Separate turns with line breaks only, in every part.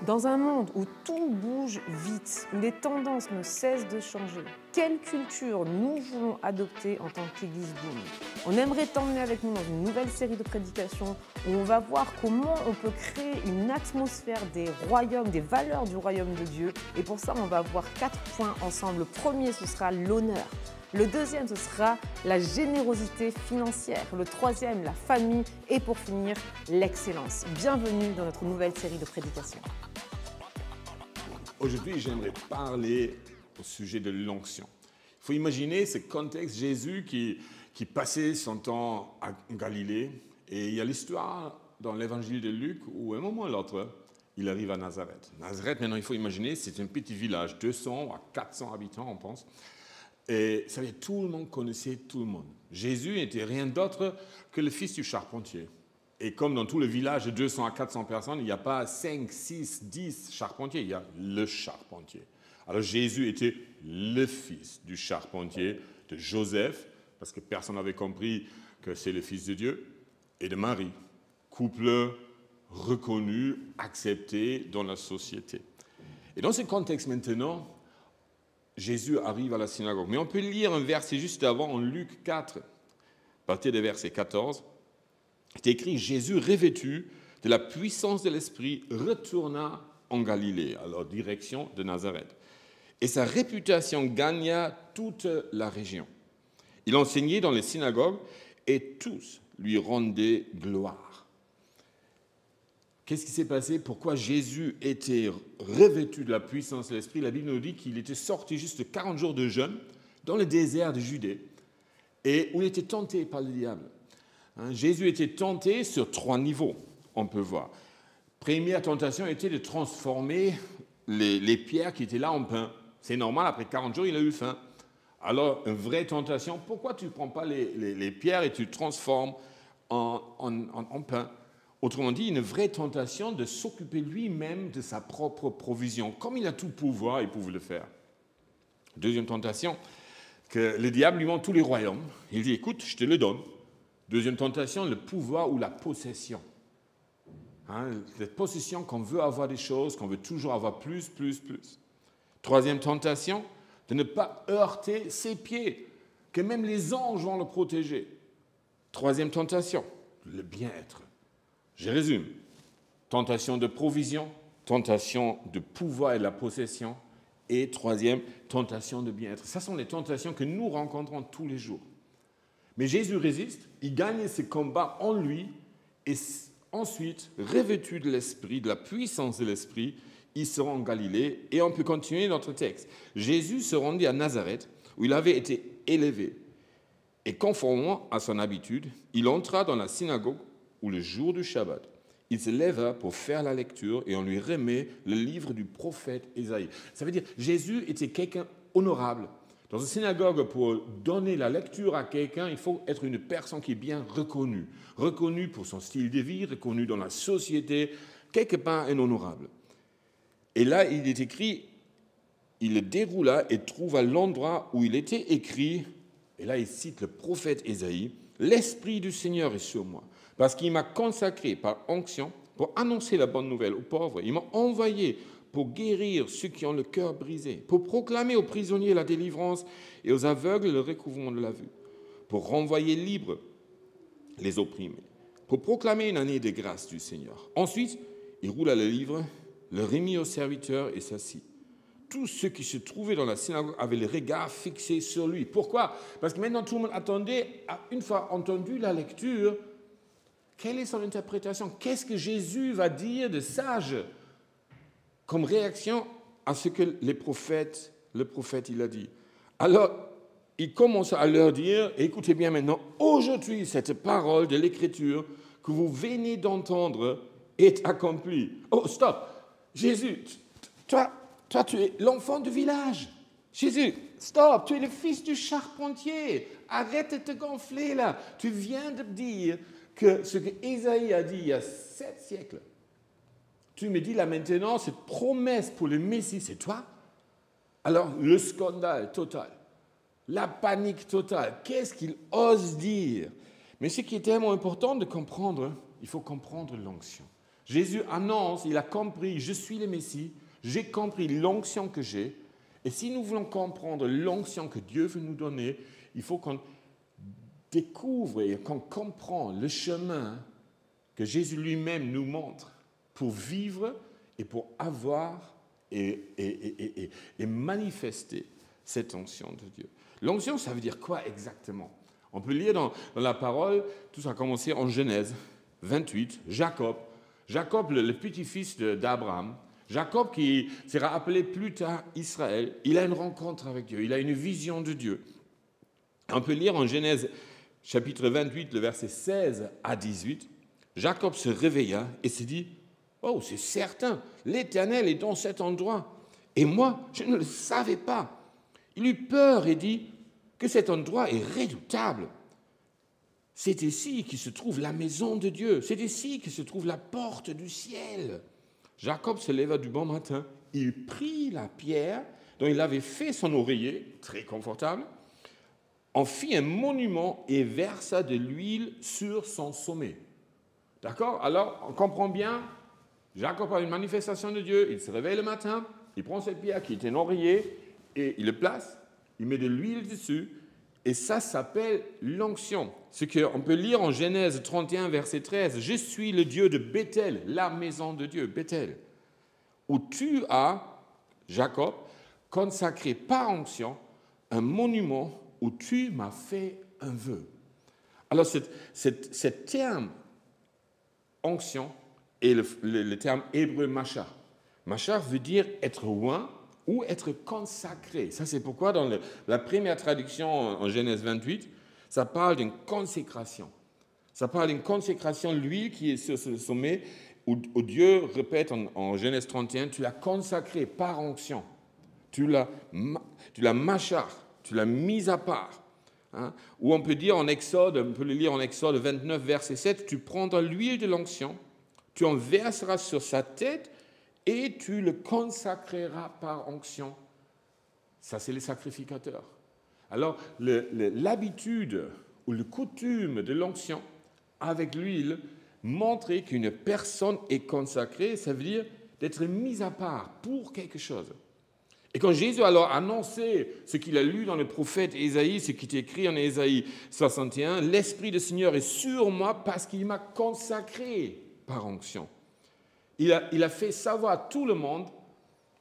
Dans un monde où tout bouge vite, où les tendances ne cessent de changer, quelle culture nous voulons adopter en tant qu'Église Boom? On aimerait t'emmener avec nous dans une nouvelle série de prédications où on va voir comment on peut créer une atmosphère des royaumes, des valeurs du royaume de Dieu. Et pour ça, on va voir 4 points ensemble. Le premier, ce sera l'honneur. Le deuxième, ce sera la générosité financière. Le troisième, la famille. Et pour finir, l'excellence. Bienvenue dans notre nouvelle série de prédications.
Aujourd'hui, j'aimerais parler au sujet de l'onction. Il faut imaginer ce contexte, Jésus qui passait son temps en Galilée. Et il y a l'histoire dans l'évangile de Luc où, à un moment ou l'autre, il arrive à Nazareth. Nazareth, maintenant, il faut imaginer, c'est un petit village, 200 à 400 habitants, on pense. Et ça veut dire, tout le monde connaissait tout le monde. Jésus n'était rien d'autre que le fils du charpentier. Et comme dans tout le village de 200 à 400 personnes, il n'y a pas 5, 6, 10 charpentiers, il y a le charpentier. Alors Jésus était le fils du charpentier, de Joseph, parce que personne n'avait compris que c'est le fils de Dieu, et de Marie, couple reconnu, accepté dans la société. Et dans ce contexte maintenant, Jésus arrive à la synagogue. Mais on peut lire un verset juste avant, en Luc 4, à partir du verset 14. C'est écrit « Jésus, revêtu de la puissance de l'Esprit, retourna en Galilée, alors direction de Nazareth. Et sa réputation gagna toute la région. Il enseignait dans les synagogues et tous lui rendaient gloire. » Qu'est-ce qui s'est passé? Pourquoi Jésus était revêtu de la puissance de l'Esprit? La Bible nous dit qu'il était sorti juste 40 jours de jeûne dans le désert de Judée et où il était tenté par le diable. Jésus était tenté sur 3 niveaux, on peut voir. Première tentation était de transformer les pierres qui étaient là en pain. C'est normal, après 40 jours, il a eu faim. Alors, une vraie tentation, pourquoi tu ne prends pas les pierres et tu transformes en pain? Autrement dit, une vraie tentation de s'occuper lui-même de sa propre provision. Comme il a tout pouvoir, il pouvait le faire. Deuxième tentation, que le diable lui montre tous les royaumes. Il dit, écoute, je te le donne. Deuxième tentation, le pouvoir ou la possession. La possession qu'on veut avoir des choses, qu'on veut toujours avoir plus. Troisième tentation, de ne pas heurter ses pieds, que même les anges vont le protéger. Troisième tentation, le bien-être. Je résume. Tentation de provision, tentation de pouvoir et de la possession, et troisième, tentation de bien-être. Ce sont les tentations que nous rencontrons tous les jours. Mais Jésus résiste, il gagne ce combat en lui, et ensuite, revêtu de l'Esprit, de la puissance de l'Esprit, il se rend en Galilée, et on peut continuer notre texte. Jésus se rendit à Nazareth, où il avait été élevé, et conformément à son habitude, il entra dans la synagogue, où le jour du Shabbat, il se leva pour faire la lecture et on lui remet le livre du prophète Ésaïe. Ça veut dire Jésus était quelqu'un honorable. Dans une synagogue, pour donner la lecture à quelqu'un, il faut être une personne qui est bien reconnue. Reconnue pour son style de vie, reconnue dans la société, quelque part un honorable. Et là, il est écrit, il le déroula et trouva l'endroit où il était écrit, et là il cite le prophète Ésaïe, « L'Esprit du Seigneur est sur moi. » Parce qu'il m'a consacré par onction pour annoncer la bonne nouvelle aux pauvres. Il m'a envoyé pour guérir ceux qui ont le cœur brisé, pour proclamer aux prisonniers la délivrance et aux aveugles le recouvrement de la vue, pour renvoyer libres les opprimés, pour proclamer une année de grâce du Seigneur. Ensuite, il roula le livre, le remit au serviteur et s'assit. Tous ceux qui se trouvaient dans la synagogue avaient le regard fixé sur lui. Pourquoi? Parce que maintenant tout le monde attendait, une fois entendu la lecture, quelle est son interprétation? Qu'est-ce que Jésus va dire de sage comme réaction à ce que le prophète il a dit? Alors, il commence à leur dire, écoutez bien maintenant, aujourd'hui, cette parole de l'Écriture que vous venez d'entendre est accomplie. Oh, stop! Jésus, toi, tu es l'enfant du village. Jésus, stop, tu es le fils du charpentier. Arrête de te gonfler là. Tu viens de dire que ce que Ésaïe a dit il y a 7 siècles, tu me dis là maintenant, cette promesse pour le Messie, c'est toi? Alors, le scandale total, la panique totale, qu'est-ce qu'il ose dire? Mais ce qui est tellement important de comprendre, il faut comprendre l'onction. Jésus annonce, il a compris, je suis le Messie, j'ai compris l'onction que j'ai. Et si nous voulons comprendre l'onction que Dieu veut nous donner, il faut qu'on découvre et qu'on comprend le chemin que Jésus lui-même nous montre pour vivre et pour avoir et manifester cette onction de Dieu. L'onction, ça veut dire quoi exactement? On peut lire dans la parole, tout ça a commencé en Genèse 28, Jacob, le petit-fils d'Abraham, Jacob qui sera appelé plus tard Israël, il a une rencontre avec Dieu, il a une vision de Dieu. On peut lire en Genèse chapitre 28, le verset 16 à 18, Jacob se réveilla et se dit, « Oh, c'est certain, l'Éternel est dans cet endroit. Et moi, je ne le savais pas. » Il eut peur et dit que cet endroit est redoutable. C'est ici que se trouve la maison de Dieu. C'est ici que se trouve la porte du ciel. Jacob se leva du bon matin. Il prit la pierre dont il avait fait son oreiller, très confortable, en fit un monument et versa de l'huile sur son sommet. D'accord? Alors, on comprend bien, Jacob a une manifestation de Dieu, il se réveille le matin, il prend cette pierre qui était un oreiller et il le place, il met de l'huile dessus, et ça s'appelle l'onction. Ce qu'on peut lire en Genèse 31, verset 13, « Je suis le Dieu de Bethel, la maison de Dieu, Bethel, où tu as, Jacob, consacré par onction un monument où tu m'as fait un vœu. » Alors, ce terme onction est le terme hébreu machar. Machar veut dire être oint ou être consacré. Ça, c'est pourquoi dans la première traduction en Genèse 28, ça parle d'une consécration. Ça parle d'une consécration, l'huile qui est sur ce sommet, où Dieu répète en Genèse 31, tu l'as consacré par onction. Tu l'as machar, tu l'as mis à part. Hein? Ou on peut dire en Exode, on peut le lire en Exode 29, verset 7, tu prendras l'huile de l'onction, tu en verseras sur sa tête et tu le consacreras par onction. Ça, c'est les sacrificateurs. Alors, l'habitude ou le coutume de l'onction avec l'huile montrait qu'une personne est consacrée, ça veut dire d'être mise à part pour quelque chose. Et quand Jésus alors annonçait ce qu'il a lu dans le prophète Ésaïe, ce qui est écrit en Ésaïe 61, « L'Esprit du Seigneur est sur moi parce qu'il m'a consacré par onction. » Il a fait savoir à tout le monde,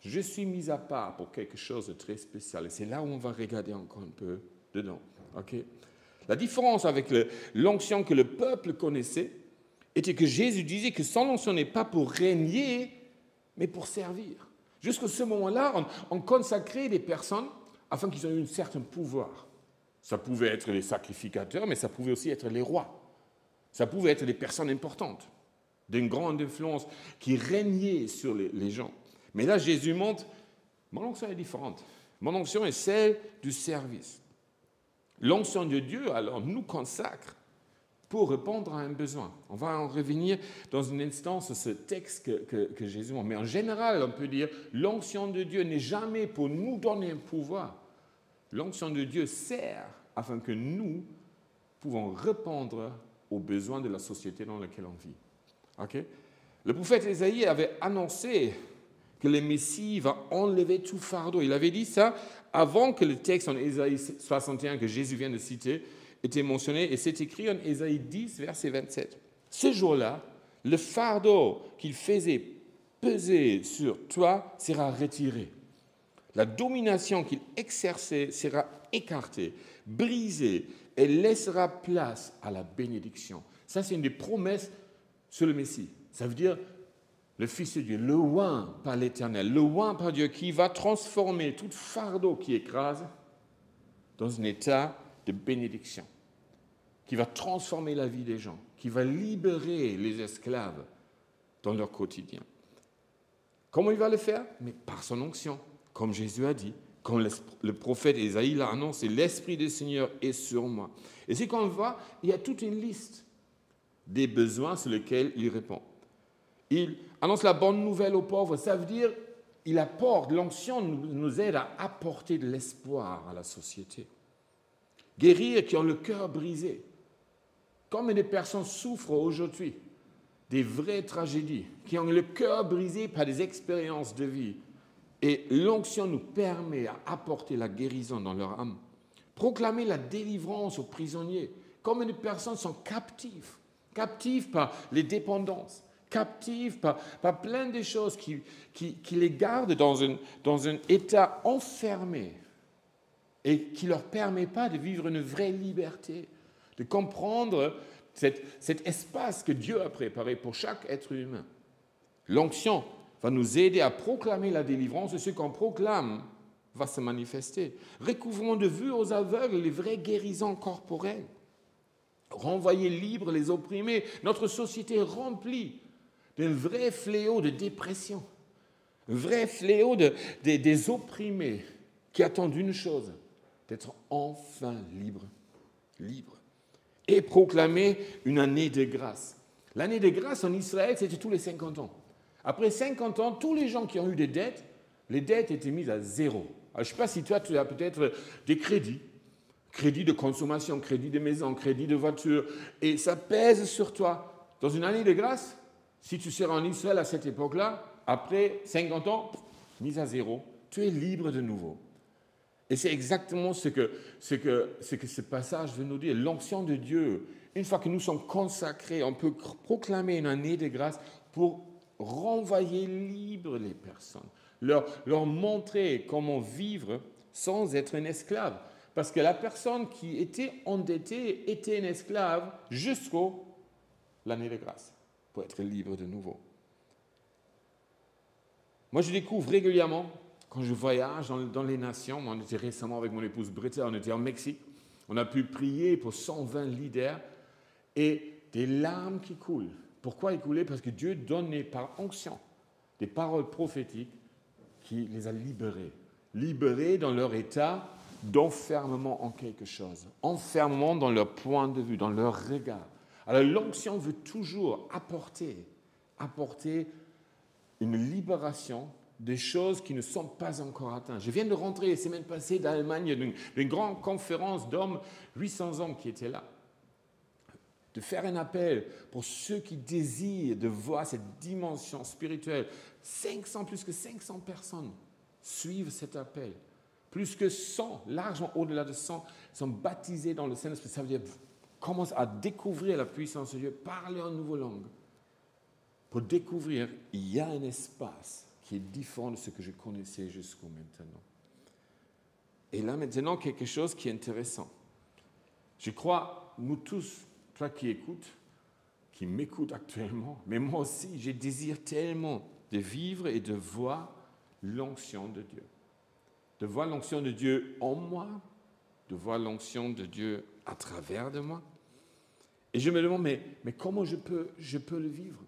je suis mis à part pour quelque chose de très spécial. Et c'est là où on va regarder encore un peu dedans. Okay? La différence avec l'onction que le peuple connaissait était que Jésus disait que son onction n'est pas pour régner, mais pour servir. Jusqu'à ce moment-là, on consacrait des personnes afin qu'ils aient un certain pouvoir. Ça pouvait être les sacrificateurs, mais ça pouvait aussi être les rois. Ça pouvait être des personnes importantes, d'une grande influence, qui régnaient sur les gens. Mais là, Jésus montre, mon onction est différente. Mon onction est celle du service. L'onction de Dieu, alors, nous consacre pour répondre à un besoin. On va en revenir dans un instant sur ce texte que Jésus montre. Mais en général, on peut dire, l'onction de Dieu n'est jamais pour nous donner un pouvoir. L'onction de Dieu sert afin que nous pouvons répondre aux besoins de la société dans laquelle on vit. Okay? Le prophète Ésaïe avait annoncé que le Messie va enlever tout fardeau. Il avait dit ça avant que le texte en Ésaïe 61 que Jésus vient de citer était mentionné, et c'est écrit en Ésaïe 10, verset 27. Ce jour-là, le fardeau qu'il faisait peser sur toi sera retiré. La domination qu'il exerçait sera écartée, brisée, et laissera place à la bénédiction. Ça, c'est une des promesses sur le Messie. Ça veut dire le Fils de Dieu, le oint par l'Éternel, le oint par Dieu qui va transformer tout fardeau qui écrase dans un état de bénédiction, qui va transformer la vie des gens, qui va libérer les esclaves dans leur quotidien. Comment il va le faire? Mais par son onction, comme Jésus a dit, comme le prophète Ésaïe l'a annoncé, l'Esprit du Seigneur est sur moi. Et c'est qu'on voit, il y a toute une liste des besoins sur lesquels il répond. Il annonce la bonne nouvelle aux pauvres, ça veut dire il apporte, l'onction nous aide à apporter de l'espoir à la société. Guérir qui ont le cœur brisé. Comme des personnes souffrent aujourd'hui des vraies tragédies, qui ont le cœur brisé par des expériences de vie. Et l'onction nous permet d'apporter la guérison dans leur âme. Proclamer la délivrance aux prisonniers. Combien de personnes sont captives par les dépendances, captives par plein de choses qui les gardent dans un état enfermé et qui ne leur permet pas de vivre une vraie liberté, de comprendre cet espace que Dieu a préparé pour chaque être humain. L'onction va nous aider à proclamer la délivrance et ce qu'on proclame va se manifester. Recouvrons de vue aux aveugles les vraies guérisons corporelles. Renvoyer libres les opprimés. Notre société est remplie d'un vrai fléau de dépression, un vrai fléau des opprimés qui attendent une chose, d'être enfin libres. Et proclamer une année de grâce. L'année de grâce en Israël, c'était tous les 50 ans. Après 50 ans, tous les gens qui ont eu des dettes, les dettes étaient mises à zéro. Alors, je ne sais pas si toi, tu as peut-être des crédits de consommation, crédit de maison, crédit de voiture, et ça pèse sur toi. Dans une année de grâce, si tu seras en Israël à cette époque-là, après 50 ans, mise à zéro, tu es libre de nouveau. Et c'est exactement ce que ce passage veut nous dire. L'onction de Dieu, une fois que nous sommes consacrés, on peut proclamer une année de grâce pour renvoyer libres les personnes, leur montrer comment vivre sans être un esclave. Parce que la personne qui était endettée était un esclave jusqu'à l'année de grâce, pour être libre de nouveau. Moi, je découvre régulièrement, quand je voyage dans les nations, on était récemment avec mon épouse Britta, on était au Mexique, on a pu prier pour 120 leaders et des larmes qui coulent. Pourquoi ils coulaient? Parce que Dieu donnait par onction des paroles prophétiques qui les a libérés dans leur état d'enfermement en quelque chose, enfermement dans leur point de vue, dans leur regard. Alors l'onction veut toujours apporter une libération des choses qui ne sont pas encore atteintes. Je viens de rentrer la semaine passée d'Allemagne d'une grande conférence d'hommes, 800 hommes qui étaient là, de faire un appel pour ceux qui désirent de voir cette dimension spirituelle. Plus que 500 personnes suivent cet appel. Plus que 100, largement au-delà de 100, sont baptisés dans le Saint-Esprit. Ça veut dire commence à découvrir la puissance de Dieu, parler en nouvelle langue. Pour découvrir, il y a un espace qui est différent de ce que je connaissais jusqu'au maintenant. Et là, maintenant, quelque chose qui est intéressant. Je crois, nous tous, toi qui écoutes, qui m'écoutes actuellement, mais moi aussi, je désire tellement de vivre et de voir l'onction de Dieu. De voir l'onction de Dieu en moi, de voir l'onction de Dieu à travers de moi. Et je me demande, mais comment je peux le vivre?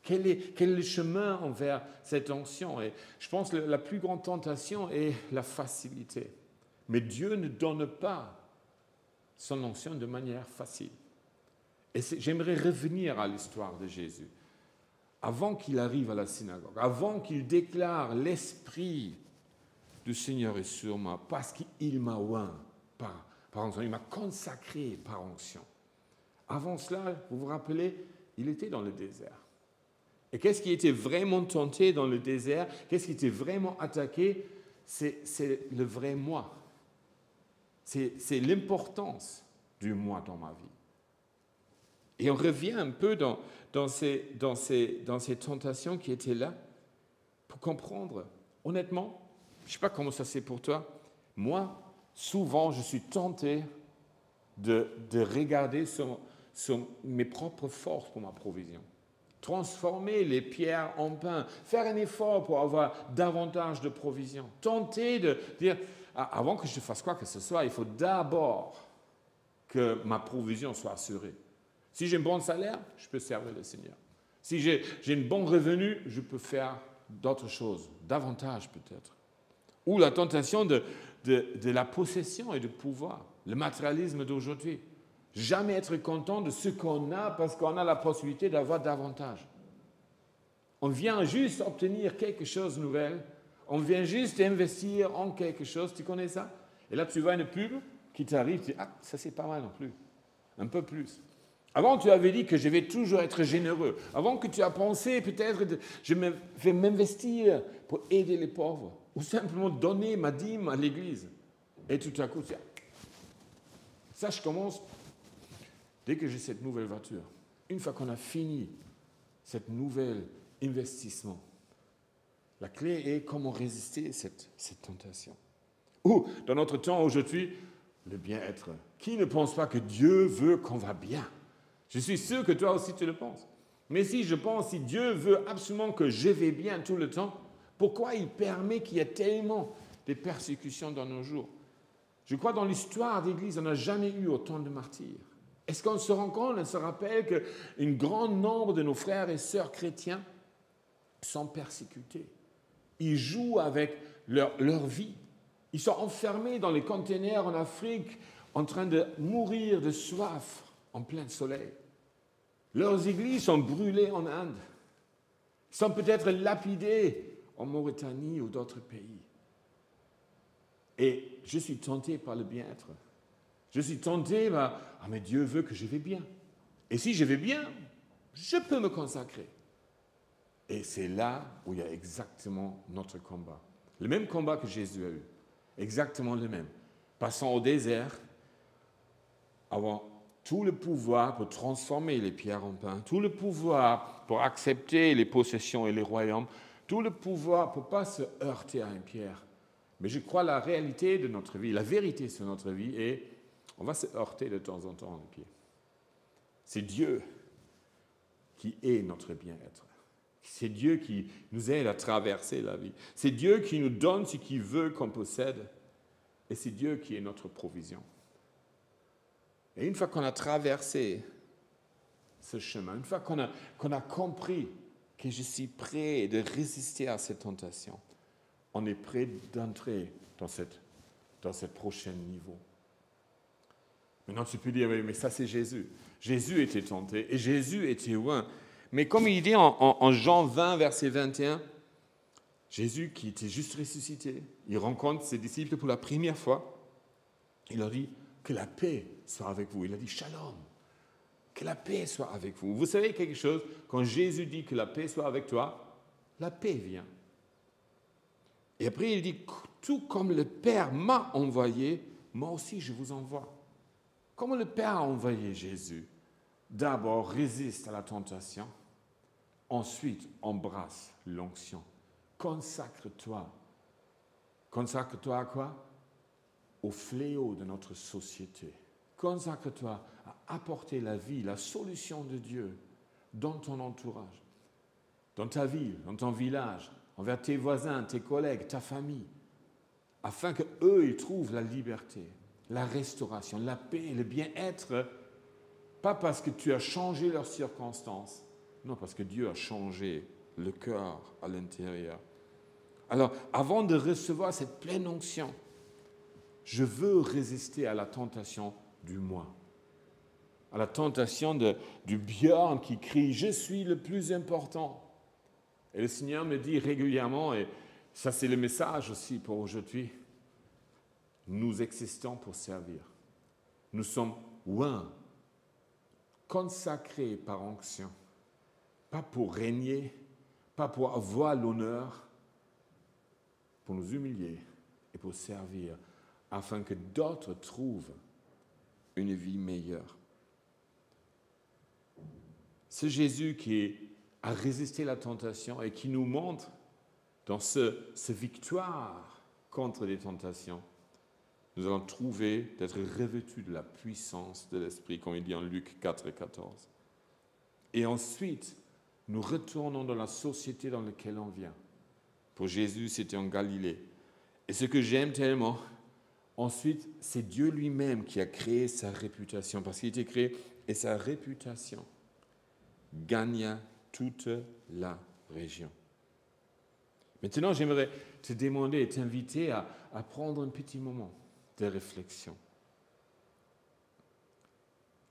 Quel est le chemin envers cette onction? Et je pense que la plus grande tentation est la facilité. Mais Dieu ne donne pas son onction de manière facile. Et j'aimerais revenir à l'histoire de Jésus. Avant qu'il arrive à la synagogue, avant qu'il déclare l'Esprit du Seigneur est sur moi, parce qu'il m'a oint par onction, il m'a consacré par onction. Avant cela, vous vous rappelez, il était dans le désert. Et qu'est-ce qui était vraiment tenté dans le désert? Qu'est-ce qui était vraiment attaqué? C'est le vrai moi. C'est l'importance du moi dans ma vie. Et on revient un peu dans ces tentations qui étaient là pour comprendre. Honnêtement, je ne sais pas comment ça c'est pour toi. Moi, souvent, je suis tenté de regarder sur mes propres forces pour ma provision. Transformer les pierres en pain, faire un effort pour avoir davantage de provision. Tenter de dire, avant que je fasse quoi que ce soit, il faut d'abord que ma provision soit assurée. Si j'ai un bon salaire, je peux servir le Seigneur. Si j'ai un bon revenu, je peux faire d'autres choses, davantage peut-être. Ou la tentation de la possession et du pouvoir, le matérialisme d'aujourd'hui. Jamais être content de ce qu'on a parce qu'on a la possibilité d'avoir davantage. On vient juste obtenir quelque chose de nouvel, on vient juste investir en quelque chose, tu connais ça? Et là, tu vois une pub qui t'arrive, tu dis « Ah, ça c'est pas mal non plus, un peu plus ». Avant, tu avais dit que je vais toujours être généreux. Avant que tu as pensé peut-être que je vais m'investir pour aider les pauvres ou simplement donner ma dîme à l'église. Et tout à coup, ça, je commence dès que j'ai cette nouvelle voiture. Une fois qu'on a fini cette nouvel investissement, la clé est comment résister à cette tentation. Ou, dans notre temps aujourd'hui, le bien-être. Qui ne pense pas que Dieu veut qu'on va bien? Je suis sûr que toi aussi tu le penses. Mais si Dieu veut absolument que je vais bien tout le temps, pourquoi il permet qu'il y ait tellement de persécutions dans nos jours? Je crois que dans l'histoire d'Église, on n'a jamais eu autant de martyrs. Est-ce qu'on se rend compte, on se rappelle qu'un grand nombre de nos frères et sœurs chrétiens sont persécutés. Ils jouent avec leur vie. Ils sont enfermés dans les containers en Afrique, en train de mourir de soif en plein soleil. Leurs églises sont brûlées en Inde. Ils sont peut-être lapidés en Mauritanie ou d'autres pays. Et je suis tenté par le bien-être. Je suis tenté par « mais Dieu veut que je vais bien. Et si je vais bien, je peux me consacrer. » Et c'est là où il y a exactement notre combat. Le même combat que Jésus a eu. Exactement le même. Passant au désert, avoir tout le pouvoir pour transformer les pierres en pain, tout le pouvoir pour accepter les possessions et les royaumes, tout le pouvoir pour ne pas se heurter à une pierre. Mais je crois la réalité de notre vie, la vérité sur notre vie, et on va se heurter de temps en temps les pieds. C'est Dieu qui est notre bien-être. C'est Dieu qui nous aide à traverser la vie. C'est Dieu qui nous donne ce qu'il veut qu'on possède. Et c'est Dieu qui est notre provision. Et une fois qu'on a traversé ce chemin, une fois qu'on a compris que je suis prêt de résister à cette tentation, on est prêt d'entrer dans cette prochaine niveau. Maintenant, tu peux dire, mais ça c'est Jésus. Jésus était tenté et Jésus était loin. Mais comme il dit en Jean 20, verset 21, Jésus qui était juste ressuscité, il rencontre ses disciples pour la première fois. Il leur dit que la paix soit avec vous. Il a dit shalom, que la paix soit avec vous. Vous savez quelque chose, quand Jésus dit que la paix soit avec toi, la paix vient. Et après il dit, tout comme le Père m'a envoyé, moi aussi je vous envoie. Comme le Père a envoyé Jésus, d'abord résiste à la tentation, ensuite embrasse l'onction. Consacre-toi. Consacre-toi à quoi? Au fléau de notre société. Consacre-toi à apporter la vie, la solution de Dieu dans ton entourage, dans ta ville, dans ton village, envers tes voisins, tes collègues, ta famille, afin qu'eux, ils trouvent la liberté, la restauration, la paix, le bien-être, pas parce que tu as changé leurs circonstances, non, parce que Dieu a changé le cœur à l'intérieur. Alors, avant de recevoir cette pleine onction, je veux résister à la tentation du moi, à la tentation du Björn qui crie « Je suis le plus important ». Et le Seigneur me dit régulièrement, et ça c'est le message aussi pour aujourd'hui, nous existons pour servir. Nous sommes un, consacrés par onction, pas pour régner, pas pour avoir l'honneur, pour nous humilier et pour servir, afin que d'autres trouvent une vie meilleure. C'est Jésus qui a résisté à la tentation et qui nous montre dans ce victoire contre les tentations, nous allons trouver d'être revêtus de la puissance de l'Esprit, comme il dit en Luc 4 et 14. Et ensuite, nous retournons dans la société dans laquelle on vient. Pour Jésus, c'était en Galilée. Et ce que j'aime tellement, ensuite, c'est Dieu lui-même qui a créé sa réputation, parce qu'il était créé, et sa réputation gagna toute la région. Maintenant, j'aimerais te demander et t'inviter à prendre un petit moment de réflexion.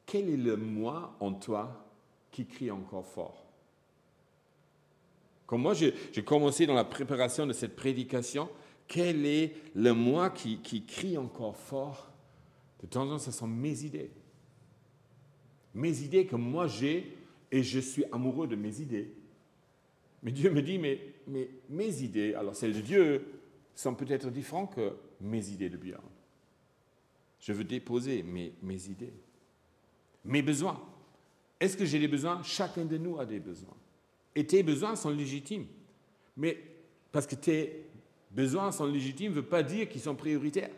Quel est le moi en toi qui crie encore fort? Comme moi, j'ai commencé dans la préparation de cette prédication, quel est le moi qui crie encore fort? De temps en temps, ce sont mes idées, mes idées que moi j'ai, et je suis amoureux de mes idées. Mais Dieu me dit, mais mes idées, alors celles de Dieu, sont peut-être différentes que mes idées de bien. Je veux déposer mes idées, mes besoins. Est-ce que j'ai des besoins? Chacun de nous a des besoins. Et tes besoins sont légitimes. Mais parce que tes besoins sont légitimes ne veut pas dire qu'ils sont prioritaires.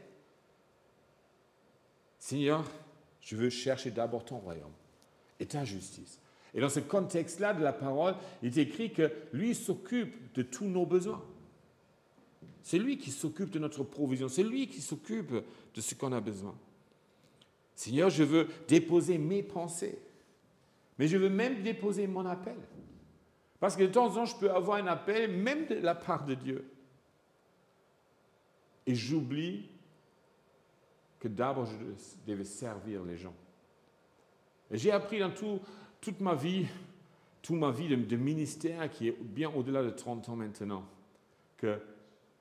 Seigneur, je veux chercher d'abord ton royaume et ta justice. Et dans ce contexte-là de la parole, il est écrit que lui s'occupe de tous nos besoins. C'est lui qui s'occupe de notre provision. C'est lui qui s'occupe de ce qu'on a besoin. Seigneur, je veux déposer mes pensées. Mais je veux même déposer mon appel. Parce que de temps en temps, je peux avoir un appel, même de la part de Dieu. Et j'oublie que d'abord, je devais servir les gens. Et j'ai appris dans toute ma vie de ministère, qui est bien au-delà de 30 ans maintenant, que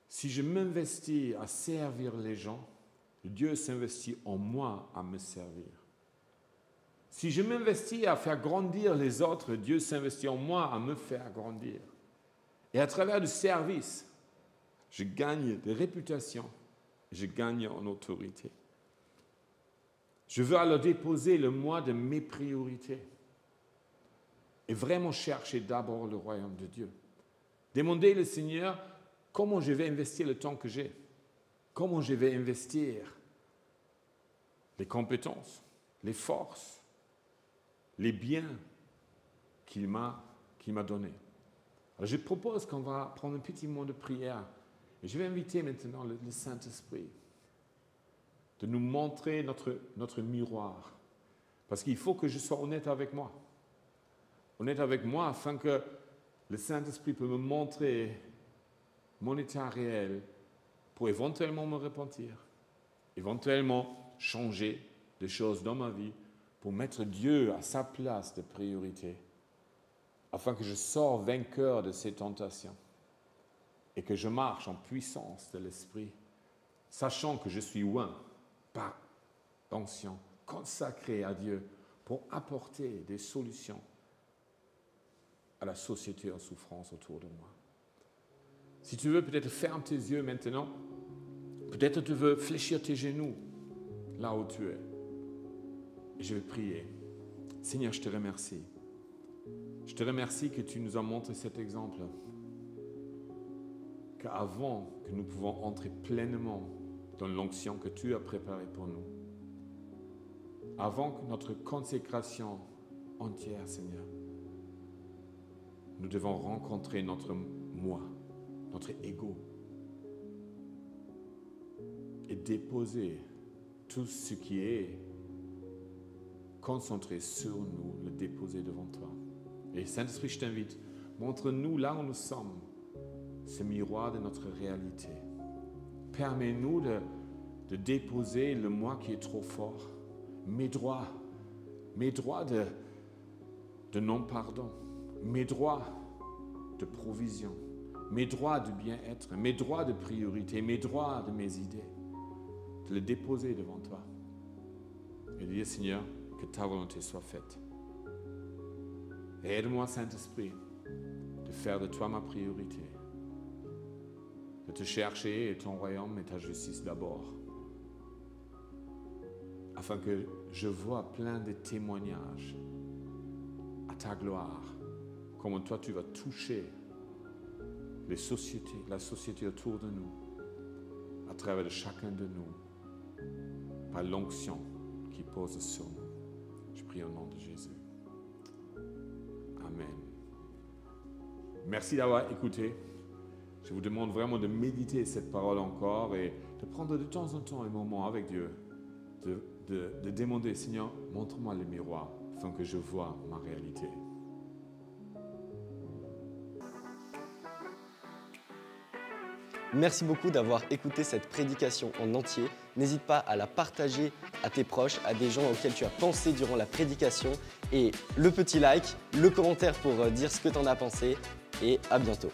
si je m'investis à servir les gens, Dieu s'investit en moi à me servir. Si je m'investis à faire grandir les autres, Dieu s'investit en moi à me faire grandir. Et à travers du service, je gagne de réputation, je gagne en autorité. Je veux alors déposer le moi de mes priorités et vraiment chercher d'abord le royaume de Dieu. Demander au Seigneur comment je vais investir le temps que j'ai, comment je vais investir les compétences, les forces, les biens qu'il m'a donnés. Alors je propose qu'on va prendre un petit moment de prière et je vais inviter maintenant le Saint-Esprit de nous montrer notre miroir. Parce qu'il faut que je sois honnête avec moi. Honnête avec moi afin que le Saint-Esprit peut me montrer mon état réel pour éventuellement me repentir, éventuellement changer des choses dans ma vie pour mettre Dieu à sa place de priorité, afin que je sorte vainqueur de ces tentations et que je marche en puissance de l'Esprit, sachant que je suis loin par l'onction, consacré à Dieu pour apporter des solutions à la société en souffrance autour de moi. Si tu veux, peut-être ferme tes yeux maintenant, peut-être tu veux fléchir tes genoux là où tu es. Et je vais prier. Seigneur, je te remercie. Je te remercie que tu nous as montré cet exemple, qu'avant que nous pouvons entrer pleinement dans l'onction que tu as préparée pour nous, avant que notre consécration entière, Seigneur, nous devons rencontrer notre moi, notre ego, et déposer tout ce qui est concentré sur nous, le déposer devant toi. Et Saint-Esprit, je t'invite, montre-nous là où nous sommes, ce miroir de notre réalité. Permets-nous de déposer le moi qui est trop fort, mes droits de non-pardon, mes droits de provision, mes droits de bien-être, mes droits de priorité, mes droits de mes idées, de les déposer devant toi. Et dire, Seigneur, que ta volonté soit faite. Et aide-moi, Saint-Esprit, de faire de toi ma priorité, de te chercher et ton royaume et ta justice d'abord, afin que je vois plein de témoignages à ta gloire, comment toi tu vas toucher la société autour de nous, à travers de chacun de nous, par l'onction qui pose sur nous. Je prie au nom de Jésus. Amen. Merci d'avoir écouté. Je vous demande vraiment de méditer cette parole encore et de prendre de temps en temps un moment avec Dieu, de demander, Seigneur, montre-moi le miroir afin que je vois ma réalité.
Merci beaucoup d'avoir écouté cette prédication en entier. N'hésite pas à la partager à tes proches, à des gens auxquels tu as pensé durant la prédication. Et le petit like, le commentaire pour dire ce que tu en as pensé. Et à bientôt.